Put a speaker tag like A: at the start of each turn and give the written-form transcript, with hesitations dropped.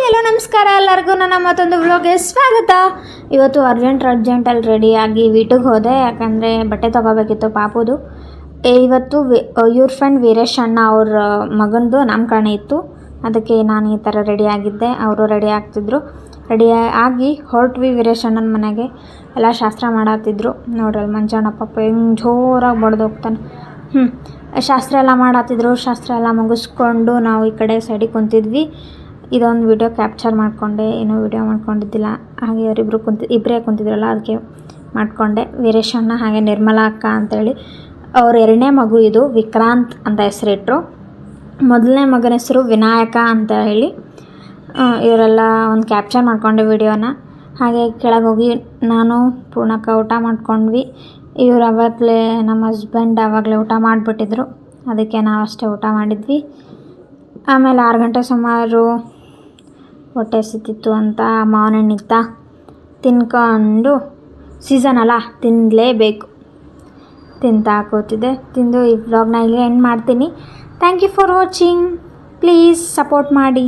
A: Hello ನಮಸ್ಕಾರ ಎಲ್ಲರಿಗೂ ನನ್ನ ಮತ್ತೊಂದು ವ್ಲಾಗ್ಗೆ ಸ್ವಾಗತ. ಇವತ್ತು ಅರ್ಜೆಂಟಲ್ಲಿ ರೆಡಿಯಾಗಿ ವೀಟಿಗೆ ಹೋದೆ, ಯಾಕಂದರೆ ಬಟ್ಟೆ ತೊಗೋಬೇಕಿತ್ತು ಪಾಪುದು. ಇವತ್ತು ಇವ್ರ ಫ್ರೆಂಡ್ ವೀರೇಶ್ ಅಣ್ಣ ಅವ್ರ ಮಗನದು ನಾಮಕರಣ ಇತ್ತು, ಅದಕ್ಕೆ ನಾನು ಈ ಥರ ರೆಡಿಯಾಗಿದ್ದೆ. ಅವರು ರೆಡಿ ಆಗ್ತಿದ್ರು. ರೆಡಿಯಾಗಿ ಹೊರಟ್ವಿ ವೀರೇಶ್ ಅಣ್ಣನ ಮನೆಗೆ. ಎಲ್ಲ ಶಾಸ್ತ್ರ ಮಾಡತ್ತಿದ್ರು. ನೋಡ್ರಿ ಮಂಜಣ್ಣಪ್ಪ ಹೆಂಗೆ ಜೋರಾಗಿ ಬಡ್ದು ಹೋಗ್ತಾನೆ. ಶಾಸ್ತ್ರ ಎಲ್ಲ ಮಾಡತ್ತಿದ್ರು. ಶಾಸ್ತ್ರ ಎಲ್ಲ ಮುಗಿಸ್ಕೊಂಡು ನಾವು ಈ ಕಡೆ ಸೈಡಿಗೆ ಕುಂತಿದ್ವಿ. ಇದೊಂದು ವಿಡಿಯೋ ಕ್ಯಾಪ್ಚರ್ ಮಾಡಿಕೊಂಡೆ, ಏನೂ ವಿಡಿಯೋ ಮಾಡ್ಕೊಂಡಿದ್ದಿಲ್ಲ. ಹಾಗೆ ಅವರಿಬ್ಬರು ಇಬ್ಬರೇ ಕುಂತಿದ್ರಲ್ಲ, ಅದಕ್ಕೆ ಮಾಡಿಕೊಂಡೆ. ವೀರೇಶ್ ಅಣ್ಣ ಹಾಗೆ ನಿರ್ಮಲಾ ಅಕ್ಕ ಅಂತೇಳಿ ಅವ್ರ ಎರಡನೇ ಮಗು ಇದು, ವಿಕ್ರಾಂತ್ ಅಂತ ಹೆಸರಿಟ್ರು. ಮೊದಲನೇ ಮಗನ ಹೆಸರು ವಿನಾಯಕ ಅಂತ ಹೇಳಿ. ಇವರೆಲ್ಲ ಒಂದು ಕ್ಯಾಪ್ಚರ್ ಮಾಡಿಕೊಂಡೆ ವಿಡಿಯೋನ. ಹಾಗೆ ಕೆಳಗೆ ಹೋಗಿ ನಾನು ಪೂರ್ಣಕ್ಕ ಊಟ ಮಾಡ್ಕೊಂಡ್ವಿ. ಇವ್ರು ಆವಾಗಲೇ ನಮ್ಮ ಹಸ್ಬೆಂಡ್ ಆವಾಗಲೇ ಊಟ ಮಾಡಿಬಿಟ್ಟಿದ್ರು, ಅದಕ್ಕೆ ನಾವು ಅಷ್ಟೇ ಊಟ ಮಾಡಿದ್ವಿ. ಆಮೇಲೆ 6 ಗಂಟೆ ಸುಮಾರು ಹೊಟ್ಟೆ ಸಿಕ್ತಿತ್ತು ಅಂತ ಮಾವಿನ ಹಣ್ಣಿತ್ತ ತಿನ್ಕೊಂಡು, ಸೀಸನ್ ಅಲ್ಲ ತಿನ್ನಲೇಬೇಕು, ತಿಂತಾ ಕೂತಿದ್ದೆ. ತಿಂದು ಈ ವ್ಲಾಗ್ನ ಇಲ್ಲಿ ಎಂಡ್ ಮಾಡ್ತೀನಿ. Thank you for watching. Please support ಮಾಡಿ.